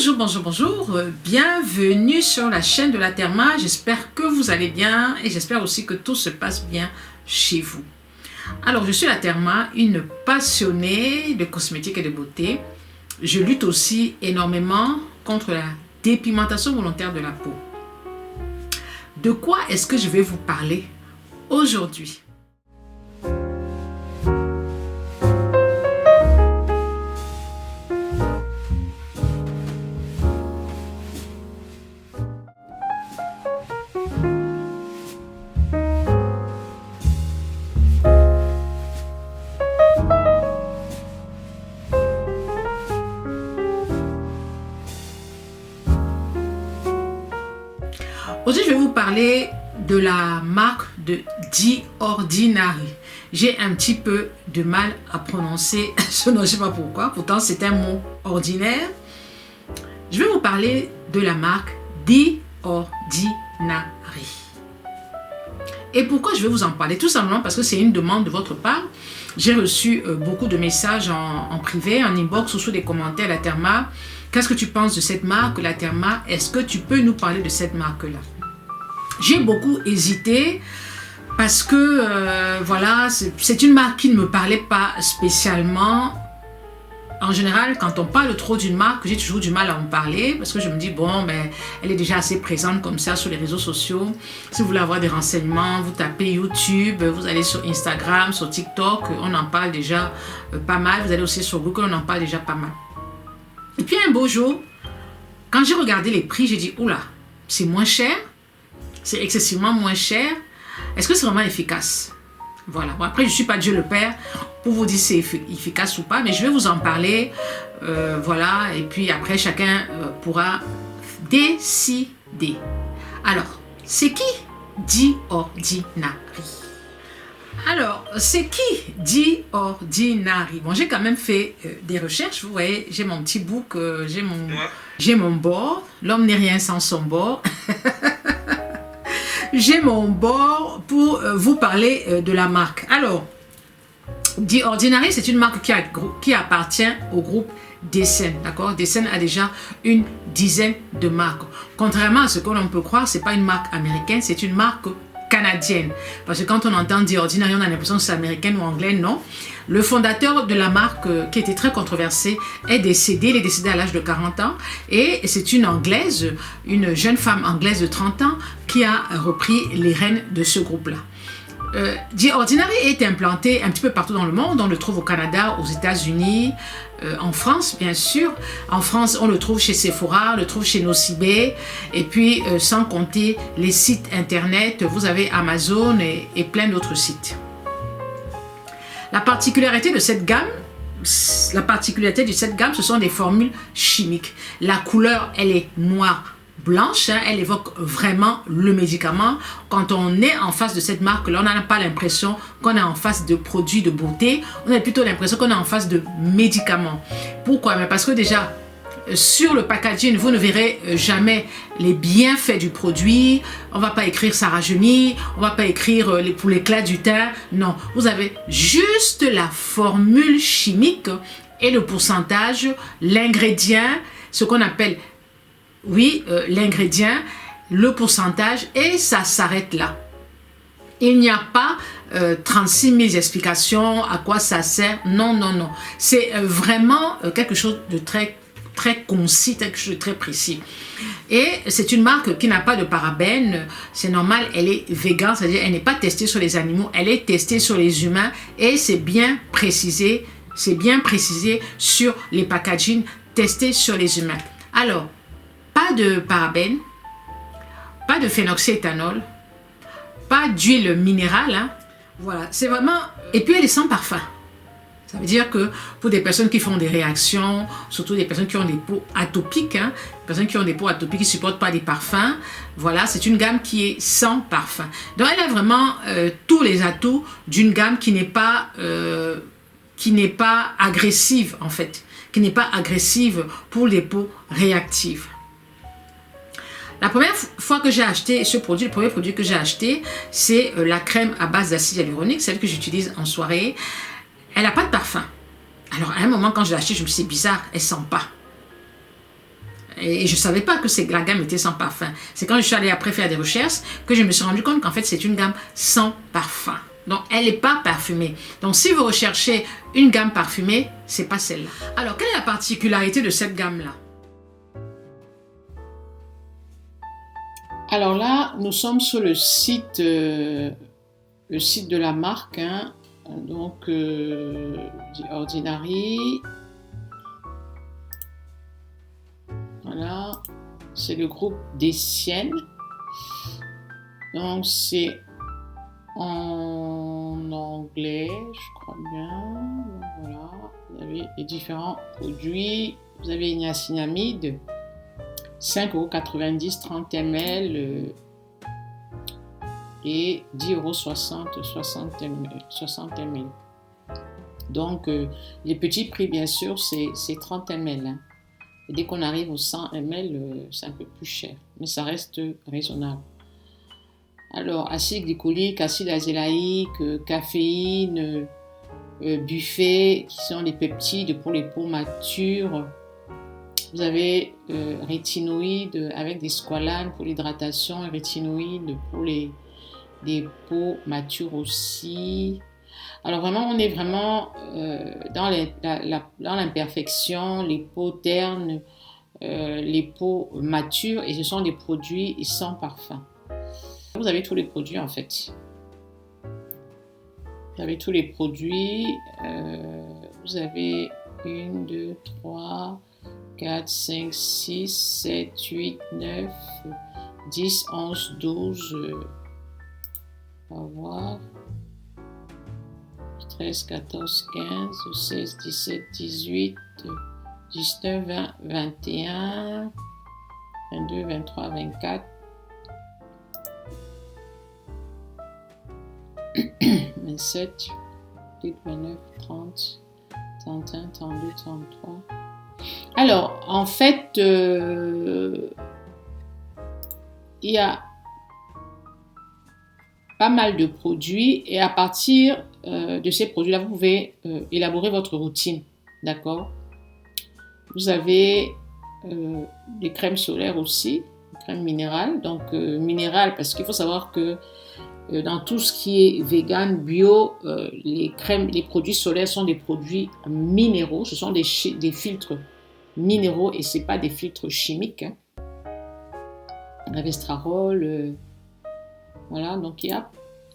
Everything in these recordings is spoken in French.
Bonjour, bonjour, bonjour, bienvenue sur la chaîne de la Therma. J'espère que vous allez bien et j'espère aussi que tout se passe bien chez vous. Alors, je suis la Therma, une passionnée de cosmétiques et de beauté. Je lutte aussi énormément contre la dépigmentation volontaire de la peau. De quoi est-ce que je vais vous parler aujourd'hui ? Aujourd'hui, je vais vous parler de la marque de The Ordinary. J'ai un petit peu de mal à prononcer ce nom, je ne sais pas pourquoi, pourtant c'est un mot ordinaire. Je vais vous parler de la marque The Ordinary. Et pourquoi je vais vous en parler? Tout simplement parce que c'est une demande de votre part. J'ai reçu beaucoup de messages en privé, en inbox ou sous des commentaires. La Therma, qu'est-ce que tu penses de cette marque? La Therma, est-ce que tu peux nous parler de cette marque-là? J'ai beaucoup hésité parce que voilà, c'est une marque qui ne me parlait pas spécialement. En général, quand on parle trop d'une marque, j'ai toujours du mal à en parler parce que je me dis, bon, ben, elle est déjà assez présente comme ça sur les réseaux sociaux. Si vous voulez avoir des renseignements, vous tapez YouTube, vous allez sur Instagram, sur TikTok, on en parle déjà pas mal. Vous allez aussi sur Google, on en parle déjà pas mal. Et puis un beau jour, quand j'ai regardé les prix, j'ai dit, oula, c'est moins cher, c'est excessivement moins cher. Est-ce que c'est vraiment efficace? Voilà. Bon, après, je ne suis pas Dieu le Père pour vous dire si c'est efficace ou pas, mais je vais vous en parler. Voilà. Et puis après, chacun pourra décider. Alors, c'est qui The Ordinary? Alors, c'est qui The Ordinary? Bon, j'ai quand même fait des recherches. Vous voyez, j'ai mon petit book, j'ai mon board. L'homme n'est rien sans son board. J'ai mon board pour vous parler de la marque. Alors, The Ordinary, c'est une marque qui appartient au groupe Decen. D'accord? Decen a déjà une dizaine de marques. Contrairement à ce que l'on peut croire, ce n'est pas une marque américaine, c'est une marque canadienne. Parce que quand on entend The Ordinary, on a l'impression que c'est américaine ou anglais. Non. Le fondateur de la marque, qui était très controversé, est décédé. Il est décédé à l'âge de 40 ans. Et c'est une Anglaise, une jeune femme anglaise de 30 ans, qui a repris les rênes de ce groupe-là. The Ordinary est implanté un petit peu partout dans le monde. On le trouve au Canada, aux États-Unis, en France, bien sûr. En France, on le trouve chez Sephora, on le trouve chez Nocibé. Et puis, sans compter les sites internet, vous avez Amazon et plein d'autres sites. La particularité de cette gamme, ce sont des formules chimiques. La couleur, elle est noire blanche, hein, elle évoque vraiment le médicament. Quand on est en face de cette marque-là, on n'a pas l'impression qu'on est en face de produits de beauté, on a plutôt l'impression qu'on est en face de médicaments. Pourquoi? Mais parce que déjà, sur le packaging, vous ne verrez jamais les bienfaits du produit. On ne va pas écrire ça rajeunit, on ne va pas écrire pour l'éclat du teint. Non, vous avez juste la formule chimique et le pourcentage, l'ingrédient, ce qu'on appelle, l'ingrédient, le pourcentage, et ça s'arrête là. Il n'y a pas 36 000 explications à quoi ça sert. Non, non, non. C'est vraiment quelque chose de très concis, quelque chose de très précis. Et c'est une marque qui n'a pas de parabènes. C'est normal, elle est végane, c'est-à-dire elle n'est pas testée sur les animaux, elle est testée sur les humains et c'est bien précisé sur les packaging testés sur les humains. Alors, pas de parabènes, pas de phénoxyéthanol, pas d'huile minérale. Hein. Voilà, c'est vraiment... Et puis elle est sans parfum. Ça veut dire que pour des personnes qui font des réactions, surtout des personnes qui ont des peaux atopiques, hein, personnes qui ont des peaux atopiques, qui ne supportent pas les parfums, voilà, c'est une gamme qui est sans parfum. Donc elle a vraiment tous les atouts d'une gamme qui n'est pas agressive en fait, qui n'est pas agressive pour les peaux réactives. La première fois que j'ai acheté ce produit, le premier produit que j'ai acheté, c'est la crème à base d'acide hyaluronique, celle que j'utilise en soirée. Elle n'a pas de parfum. Alors, à un moment, quand je l'ai acheté, je me suis dit, c'est bizarre, elle ne sent pas. Et je ne savais pas que la gamme était sans parfum. C'est quand je suis allée après faire des recherches que je me suis rendu compte qu'en fait, c'est une gamme sans parfum. Donc, elle n'est pas parfumée. Donc, si vous recherchez une gamme parfumée, ce n'est pas celle-là. Alors, quelle est la particularité de cette gamme-là? Alors là, nous sommes sur le site de la marque. Hein. Donc, The Ordinary. Voilà. C'est le groupe Decien. Donc, c'est en anglais, je crois bien. Voilà, vous avez les différents produits. Vous avez une niacinamide, 5,90 €, 30 ml et 10,60 €, 60 ml. Donc, les petits prix, bien sûr, c'est 30 ml. Hein. Et dès qu'on arrive aux 100 ml, c'est un peu plus cher, mais ça reste raisonnable. Alors, acide glycolique, acide azélaïque, caféine, buffet, qui sont les peptides pour les peaux matures. Vous avez rétinoïdes avec des squalanes pour l'hydratation, et rétinoïdes pour les peaux matures aussi. Alors vraiment, on est vraiment dans l'imperfection, les peaux ternes, les peaux matures, et ce sont des produits sans parfum. Vous avez tous les produits en fait. Vous avez tous les produits. Vous avez 1, 2, 3, 4, 5, 6, 7, 8, 9, 10, 11, 12. On va voir. 13, 14, 15, 16, 17, 18, 19, 20, 21, 22, 23, 24. 27, 28, 29, 30, 31, 32, 33. Alors, en fait, il y a pas mal de produits et à partir de ces produits-là, vous pouvez élaborer votre routine, d'accord? Vous avez des crèmes solaires aussi, des crèmes minérales. Donc, minérales parce qu'il faut savoir que dans tout ce qui est vegan, bio, les produits solaires sont des produits minéraux. Ce sont des filtres minéraux et ce n'est pas des filtres chimiques. Hein. Restarol, voilà. Donc, il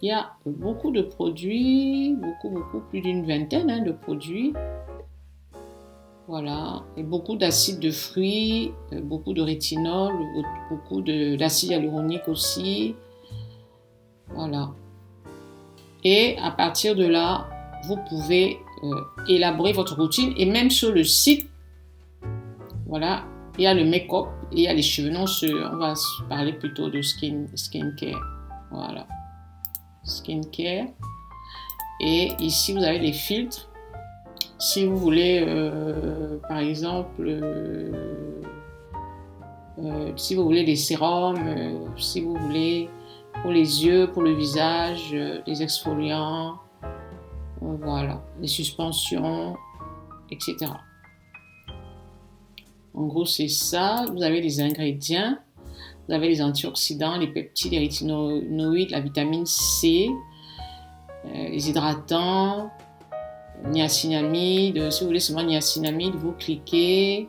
y a beaucoup de produits, beaucoup, plus d'une vingtaine de produits. Voilà. Et beaucoup d'acides de fruits, beaucoup de rétinol, beaucoup d'acide hyaluronique aussi. Voilà. Et à partir de là, vous pouvez élaborer votre routine. Et même sur le site, voilà, il y a le make-up, il y a les cheveux. Non, on va parler plutôt de skincare. Voilà. Skincare. Et ici, vous avez les filtres. Si vous voulez, par exemple, si vous voulez des sérums, si vous voulez pour les yeux, pour le visage, les exfoliants, voilà, les suspensions, etc. En gros, c'est ça. Vous avez les ingrédients, vous avez les antioxydants, les peptides, les rétinoïdes, la vitamine C, les hydratants, niacinamide. Si vous voulez seulement niacinamide, vous cliquez.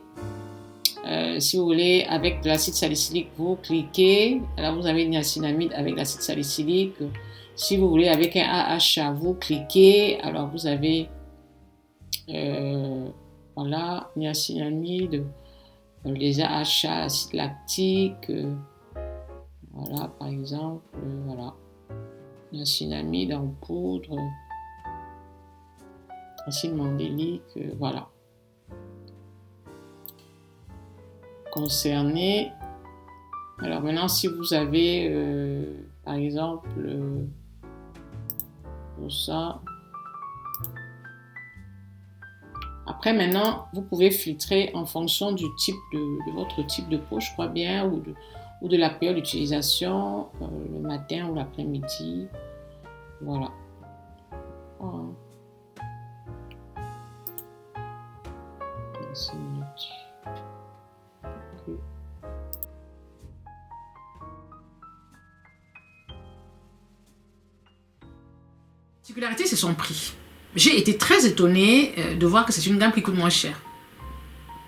Si vous voulez avec de l'acide salicylique, vous cliquez. Là, vous avez niacinamide avec l'acide salicylique. Si vous voulez avec un AHA, vous cliquez. Alors, vous avez voilà, niacinamide, les AHA, acide lactique. Voilà, par exemple, voilà. Niacinamide en poudre. Acide mandélique, voilà. Concerné. Alors maintenant, si vous avez, par exemple, pour ça. Après, maintenant, vous pouvez filtrer en fonction du type de votre type de peau, je crois bien, ou de la période d'utilisation, le matin ou l'après-midi. Voilà. Voilà. 10 minutes. Okay. particularité, c'est son prix. J'ai été très étonnée de voir que c'est une gamme qui coûte moins cher.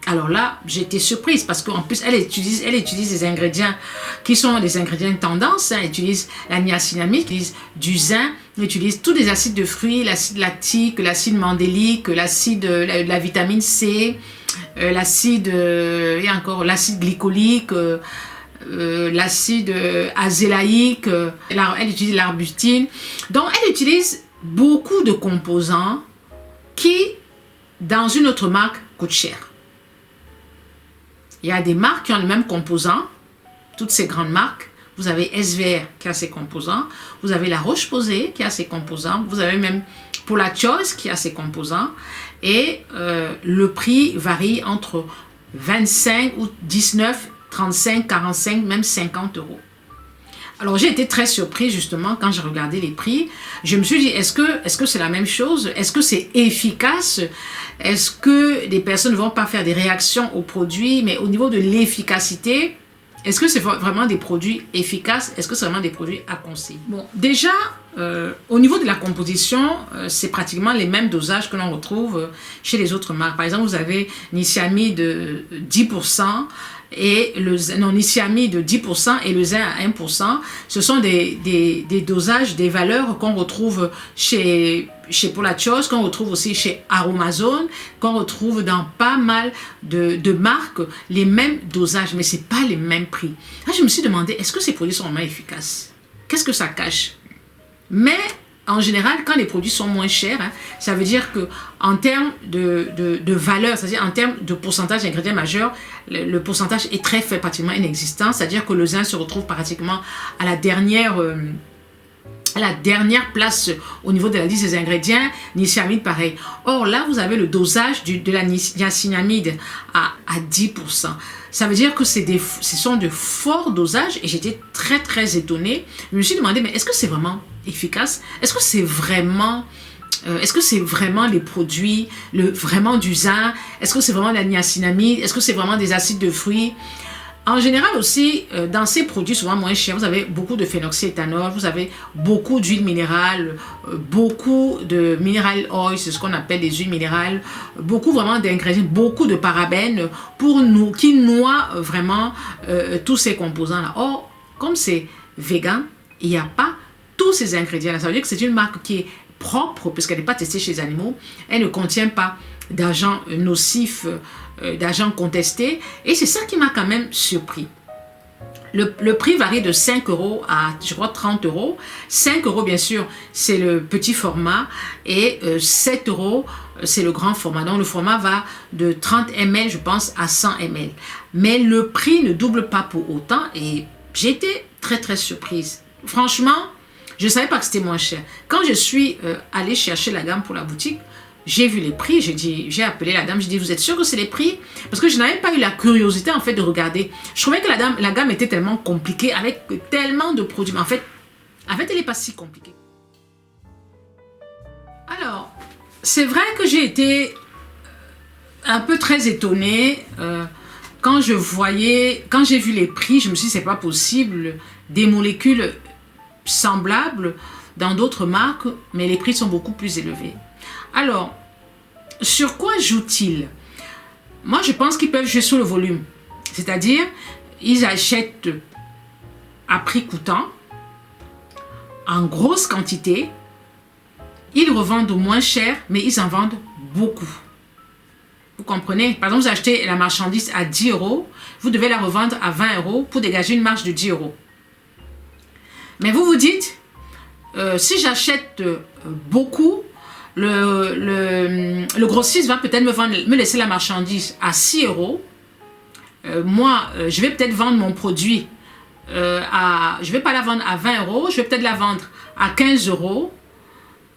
Alors là, j'ai été surprise parce qu'en plus, elle utilise des ingrédients qui sont des ingrédients tendance. Elle utilise la niacinamide, elle utilise du zinc, elle utilise tous les acides de fruits, l'acide lactique, l'acide mandélique, la vitamine C, l'acide, et encore l'acide glycolique, l'acide azélaïque, elle utilise l'arbustine. Donc, elle utilise beaucoup de composants qui, dans une autre marque, coûtent cher. Il y a des marques qui ont les mêmes composants, toutes ces grandes marques. Vous avez SVR qui a ses composants, vous avez La Roche-Posay qui a ses composants, vous avez même Paula Choice qui a ses composants. Et le prix varie entre 25 ou 19, 35, 45, même 50 euros. Alors j'ai été très surprise justement quand j'ai regardé les prix. Je me suis dit, est-ce que c'est la même chose? Est-ce que c'est efficace? Est-ce que des personnes ne vont pas faire des réactions aux produits? Mais au niveau de l'efficacité, est-ce que c'est vraiment des produits efficaces? Est-ce que c'est vraiment des produits à conseiller? Bon, déjà, au niveau de la composition, c'est pratiquement les mêmes dosages que l'on retrouve chez les autres marques. Par exemple, vous avez Niacinamide 10%, et Niacinamide 10% et le zinc à 1%. Ce sont des dosages, des valeurs qu'on retrouve chez Paula Choice, qu'on retrouve aussi chez Aromazone, qu'on retrouve dans pas mal de marques, les mêmes dosages, mais ce n'est pas les mêmes prix. Là, je me suis demandé, est-ce que ces produits sont vraiment efficaces? Qu'est-ce que ça cache? Mais en général, quand les produits sont moins chers, ça veut dire qu'en termes de valeur, c'est-à-dire en termes de pourcentage d'ingrédients majeurs, le pourcentage est très faible, pratiquement inexistant. C'est-à-dire que le zinc se retrouve pratiquement à la dernière place au niveau de la liste des ingrédients. Niacinamide, pareil. Or, là, vous avez le dosage de la niacinamide à 10%. Ça veut dire que ce sont de forts dosages et j'étais très, très étonnée. Je me suis demandé, mais est-ce que c'est vraiment efficace? Est-ce que c'est vraiment les produits, vraiment du zinc? Est-ce que c'est vraiment de la niacinamide? Est-ce que c'est vraiment des acides de fruits? En général aussi, dans ces produits souvent moins chers, vous avez beaucoup de phénoxyéthanol, vous avez beaucoup d'huile minérale, beaucoup de mineral oil, c'est ce qu'on appelle des huiles minérales, beaucoup vraiment d'ingrédients, beaucoup de parabènes qui noient vraiment tous ces composants-là. Or, comme c'est vegan, il n'y a pas tous ces ingrédients-là. Ça veut dire que c'est une marque qui est propre, puisqu'elle n'est pas testée chez les animaux, elle ne contient pas d'agents nocifs, d'agents contestés, et c'est ça qui m'a quand même surpris. Le prix varie de 5 euros à, je crois, 30 euros. 5 euros, bien sûr, c'est le petit format, et 7 euros, c'est le grand format. Donc, le format va de 30 ml, je pense, à 100 ml. Mais le prix ne double pas pour autant, et j'ai été très, très surprise. Franchement, je ne savais pas que c'était moins cher. Quand je suis allée chercher la gamme pour la boutique, j'ai vu les prix, j'ai appelé la dame, j'ai dit, vous êtes sûr que c'est les prix? Parce que je n'avais pas eu la curiosité en fait de regarder. Je trouvais que la gamme était tellement compliquée, avec tellement de produits. Mais en fait, elle n'est pas si compliquée. Alors, c'est vrai que j'ai été un peu très étonnée quand j'ai vu les prix. Je me suis dit, c'est pas possible, des molécules semblables dans d'autres marques, mais les prix sont beaucoup plus élevés. Alors, sur quoi jouent-ils? Moi, je pense qu'ils peuvent jouer sur le volume. C'est-à-dire, ils achètent à prix coûtant, en grosse quantité, ils revendent moins cher, mais ils en vendent beaucoup. Vous comprenez? Par exemple, vous achetez la marchandise à 10 euros, vous devez la revendre à 20 euros pour dégager une marge de 10 euros. Mais vous vous dites, si j'achète beaucoup, le grossiste va peut-être me laisser la marchandise à 6 euros. Moi, je vais peut-être vendre mon produit je ne vais pas la vendre à 20 euros, je vais peut-être la vendre à 15 euros.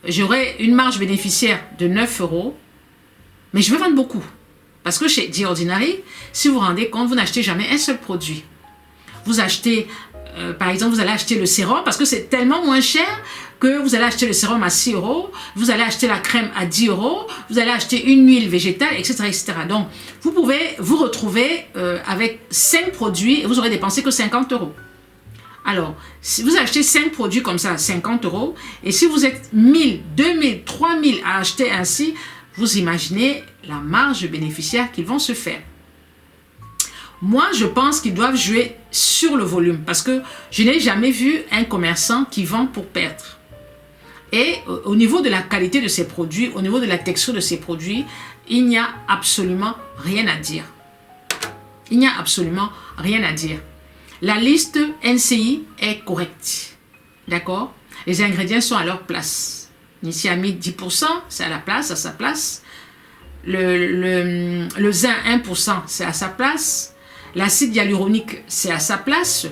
J'aurai une marge bénéficiaire de 9 euros, mais je vais vendre beaucoup. Parce que chez The Ordinary, si vous vous rendez compte, vous n'achetez jamais un seul produit. Vous achetez, par exemple, vous allez acheter le sérum parce que c'est tellement moins cher que vous allez acheter le sérum à 6 euros, vous allez acheter la crème à 10 euros, vous allez acheter une huile végétale, etc. etc. Donc, vous pouvez vous retrouver avec 5 produits et vous aurez dépensé que 50 euros. Alors, si vous achetez 5 produits comme ça à 50 €, et si vous êtes 1000, 2000, 3000 à acheter ainsi, vous imaginez la marge bénéficiaire qu'ils vont se faire. Moi, je pense qu'ils doivent jouer sur le volume parce que je n'ai jamais vu un commerçant qui vend pour perdre. Et au niveau de la qualité de ses produits, au niveau de la texture de ses produits, il n'y a absolument rien à dire. Il n'y a absolument rien à dire. La liste NCI est correcte. D'accord? Les ingrédients sont à leur place. Ici, a mis 10%, c'est à la place, à sa place. Le zinc 1%, c'est à sa place. L'acide hyaluronique, c'est à sa place.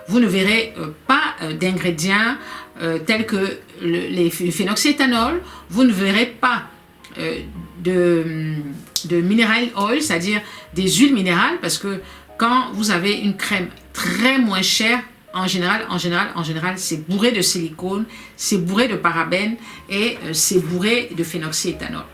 Vous ne verrez pas d'ingrédients tels que le phénoxyéthanol. Vous ne verrez pas de mineral oil, c'est-à-dire des huiles minérales, parce que quand vous avez une crème très moins chère, en général, c'est bourré de silicone, c'est bourré de parabènes et c'est bourré de phénoxyéthanol.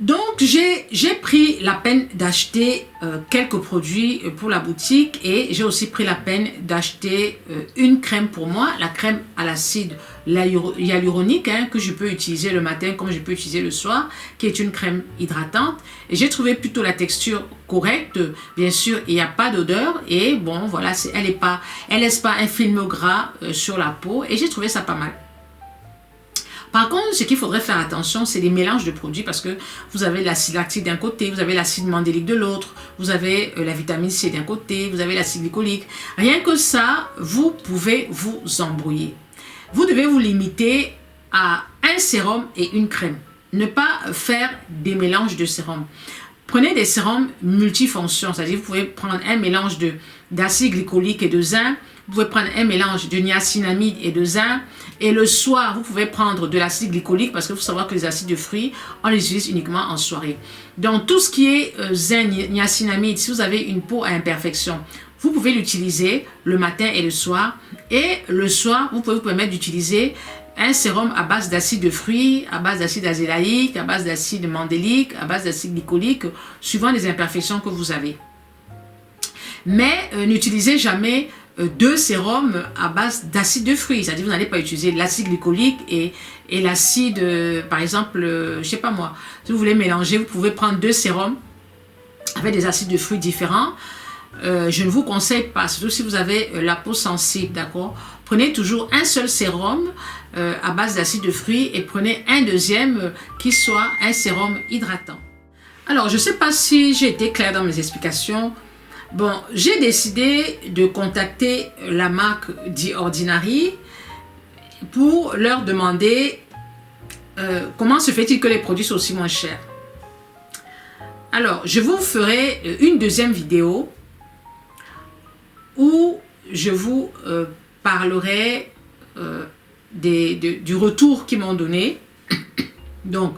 Donc, j'ai pris la peine d'acheter quelques produits pour la boutique et j'ai aussi pris la peine d'acheter une crème pour moi, la crème à l'acide hyaluronique que je peux utiliser le matin comme je peux utiliser le soir, qui est une crème hydratante. Et j'ai trouvé plutôt la texture correcte. Bien sûr, il n'y a pas d'odeur et bon, voilà, elle laisse pas un film gras sur la peau et j'ai trouvé ça pas mal. Par contre, ce qu'il faudrait faire attention, c'est les mélanges de produits parce que vous avez l'acide lactique d'un côté, vous avez l'acide mandélique de l'autre, vous avez la vitamine C d'un côté, vous avez l'acide glycolique. Rien que ça, vous pouvez vous embrouiller. Vous devez vous limiter à un sérum et une crème. Ne pas faire des mélanges de sérums. Prenez des sérums multifonctions, c'est-à-dire vous pouvez prendre un mélange d'acide glycolique et de zinc, vous pouvez prendre un mélange de niacinamide et de zinc, et le soir, vous pouvez prendre de l'acide glycolique parce qu'il faut savoir que les acides de fruits, on les utilise uniquement en soirée. Donc, tout ce qui est zinc, niacinamide, si vous avez une peau à imperfection, vous pouvez l'utiliser le matin et le soir. Et le soir, vous pouvez vous permettre d'utiliser un sérum à base d'acide de fruits, à base d'acide azélaïque, à base d'acide mandélique, à base d'acide glycolique, suivant les imperfections que vous avez. Mais n'utilisez jamais deux sérums à base d'acide de fruits, c'est-à-dire vous n'allez pas utiliser l'acide glycolique et l'acide, par exemple, je sais pas moi, si vous voulez mélanger, vous pouvez prendre deux sérums avec des acides de fruits différents. Je ne vous conseille pas, surtout si vous avez la peau sensible, d'accord? Prenez toujours un seul sérum à base d'acide de fruits et prenez un deuxième qui soit un sérum hydratant. Alors, je ne sais pas si j'ai été claire dans mes explications. Bon, j'ai décidé de contacter la marque The Ordinary pour leur demander comment se fait-il que les produits sont aussi moins chers. Alors, je vous ferai une deuxième vidéo où je vous parlerai du retour qu'ils m'ont donné. Donc,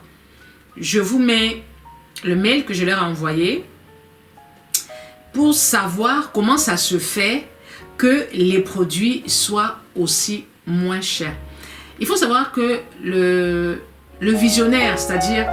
je vous mets le mail que je leur ai envoyé pour savoir comment ça se fait que les produits soient aussi moins chers. Il faut savoir que le visionnaire, c'est-à-dire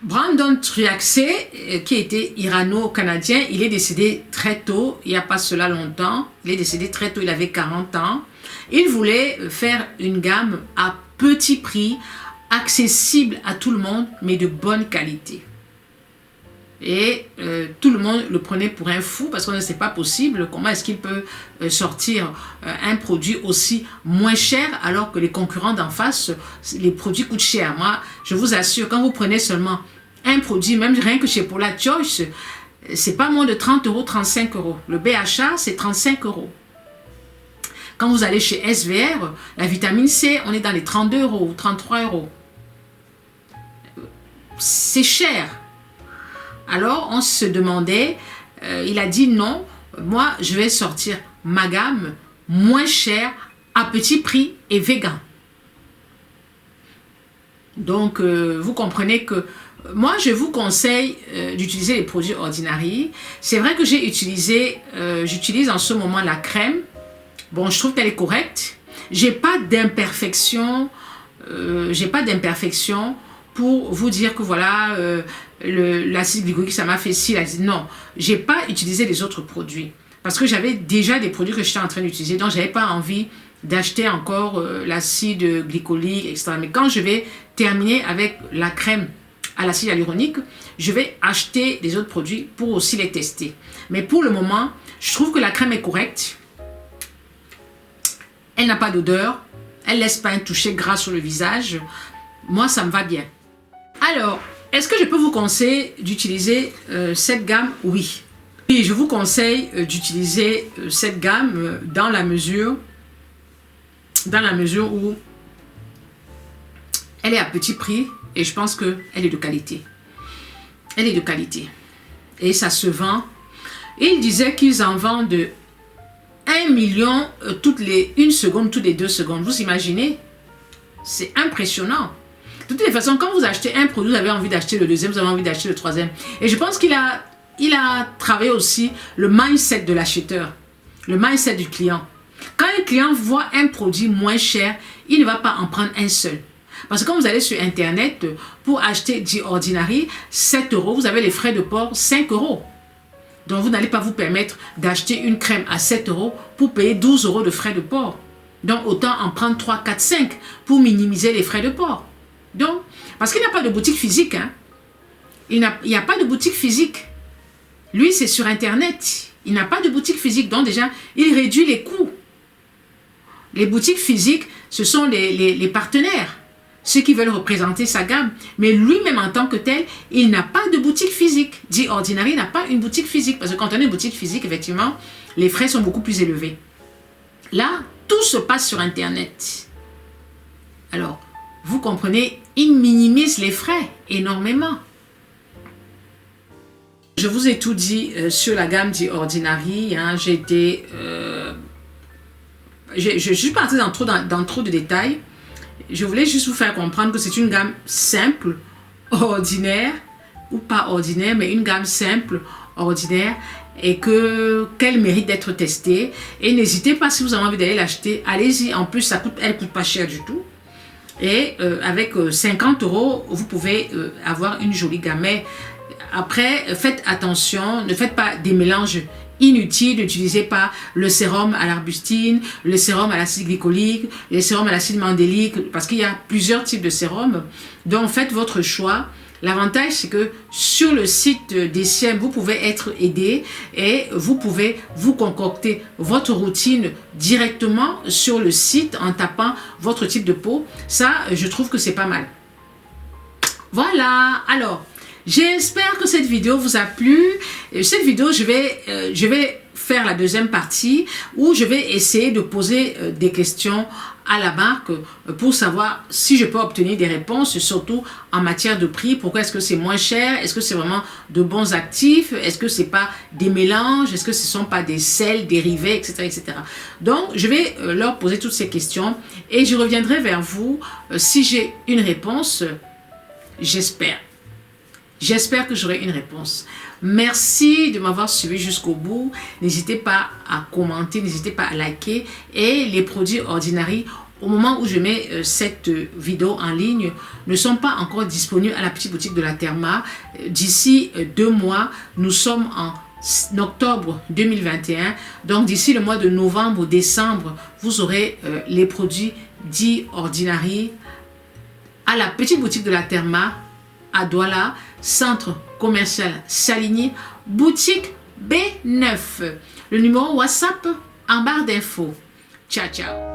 Brandon Truaxé, qui était irano-canadien, il est décédé très tôt, il n'y a pas cela longtemps. Il est décédé très tôt, il avait 40 ans. Il voulait faire une gamme à petit prix, accessible à tout le monde, mais de bonne qualité. Et tout le monde le prenait pour un fou parce qu'on ne sait pas possible. Comment est-ce qu'il peut sortir un produit aussi moins cher alors que les concurrents d'en face, les produits coûtent cher. Moi, je vous assure, quand vous prenez seulement un produit, même rien que chez Paula Choice, c'est pas moins de 30 €, 35 €. Le BHA, c'est 35 €. Quand vous allez chez SVR, la vitamine C, on est dans les 32 € ou 33 €. C'est cher. Alors, on se demandait, il a dit non, moi, je vais sortir ma gamme moins chère, à petit prix et vegan. Donc, vous comprenez que moi, je vous conseille d'utiliser les produits Ordinary. C'est vrai que j'utilise en ce moment la crème. Bon, je trouve qu'elle est correcte. J'ai pas d'imperfection. J'ai pas d'imperfection pour vous dire que voilà, l'acide glycolique, ça m'a fait ci, non. J'ai pas utilisé les autres produits. Parce que j'avais déjà des produits que j'étais en train d'utiliser. Donc, j'avais pas envie d'acheter encore l'acide glycolique, etc. Mais quand je vais terminer avec la crème à l'acide hyaluronique, je vais acheter les autres produits pour aussi les tester. Mais pour le moment, je trouve que la crème est correcte. Elle n'a pas d'odeur. Elle ne laisse pas un toucher gras sur le visage. Moi, ça me va bien. Alors, est-ce que je peux vous conseiller d'utiliser cette gamme? Oui. Et je vous conseille d'utiliser cette gamme dans la mesure où elle est à petit prix et je pense qu'elle est de qualité. Elle est de qualité. Et ça se vend. Et ils disaient qu'ils en vendent 1 million toutes les 1 seconde, toutes les 2 secondes. Vous imaginez? C'est impressionnant. De toutes les façons, quand vous achetez un produit, vous avez envie d'acheter le deuxième, vous avez envie d'acheter le troisième. Et je pense qu'il a travaillé aussi le mindset de l'acheteur, le mindset du client. Quand un client voit un produit moins cher, il ne va pas en prendre un seul. Parce que quand vous allez sur Internet, pour acheter The Ordinary, 7 €, vous avez les frais de port 5 €. Donc, vous n'allez pas vous permettre d'acheter une crème à 7 € pour payer 12 € de frais de port. Donc, autant en prendre 3, 4, 5 pour minimiser les frais de port. Donc, parce qu'il n'y a pas de boutique physique. Hein. Il n'y a pas de boutique physique. Lui, c'est sur Internet. Il n'a pas de boutique physique. Donc, déjà, il réduit les coûts. Les boutiques physiques, ce sont les partenaires. Ceux qui veulent représenter sa gamme. Mais lui-même, en tant que tel, il n'a pas de boutique physique. The Ordinary n'a pas une boutique physique. Parce que quand on a une boutique physique, effectivement, les frais sont beaucoup plus élevés. Là, tout se passe sur Internet. Alors, vous comprenez, il minimise les frais énormément. Je vous ai tout dit sur la gamme The Ordinary. Hein, je suis pas entrée dans trop de détails. Je voulais juste vous faire comprendre que c'est une gamme simple, ordinaire, ou pas ordinaire, mais une gamme simple, ordinaire, et qu'elle mérite d'être testée. Et n'hésitez pas, si vous avez envie d'aller l'acheter, allez-y. En plus, elle ne coûte pas cher du tout. Et avec 50 €, vous pouvez avoir une jolie gamme. Mais après, faites attention, ne faites pas des mélanges inutiles. N'utilisez pas le sérum à l'arbustine, le sérum à l'acide glycolique, le sérum à l'acide mandélique, parce qu'il y a plusieurs types de sérums. Donc, faites votre choix. L'avantage, c'est que sur le site d'Essiem, vous pouvez être aidé et vous pouvez vous concocter votre routine directement sur le site en tapant votre type de peau. Ça, je trouve que c'est pas mal. Voilà. Alors, j'espère que cette vidéo vous a plu. Cette vidéo, je vais faire la deuxième partie où je vais essayer de poser des questions à la marque pour savoir si je peux obtenir des réponses, surtout en matière de prix. Pourquoi est-ce que c'est moins cher? Est-ce que c'est vraiment de bons actifs? Est-ce que c'est pas des mélanges? Est-ce que ce sont pas des sels dérivés, etc., etc. Donc, je vais leur poser toutes ces questions et je reviendrai vers vous si j'ai une réponse. J'espère. J'espère que j'aurai une réponse. Merci de m'avoir suivi jusqu'au bout. N'hésitez pas à commenter, n'hésitez pas à liker. Et les produits Ordinary, au moment où je mets cette vidéo en ligne, ne sont pas encore disponibles à la petite boutique de la Therma. D'ici 2 mois, nous sommes en octobre 2021. Donc d'ici le mois de novembre, décembre, vous aurez les produits The Ordinary à la petite boutique de la Therma à Douala, centre commercial Saligny, boutique B9. Le numéro WhatsApp en barre d'infos. Ciao, ciao.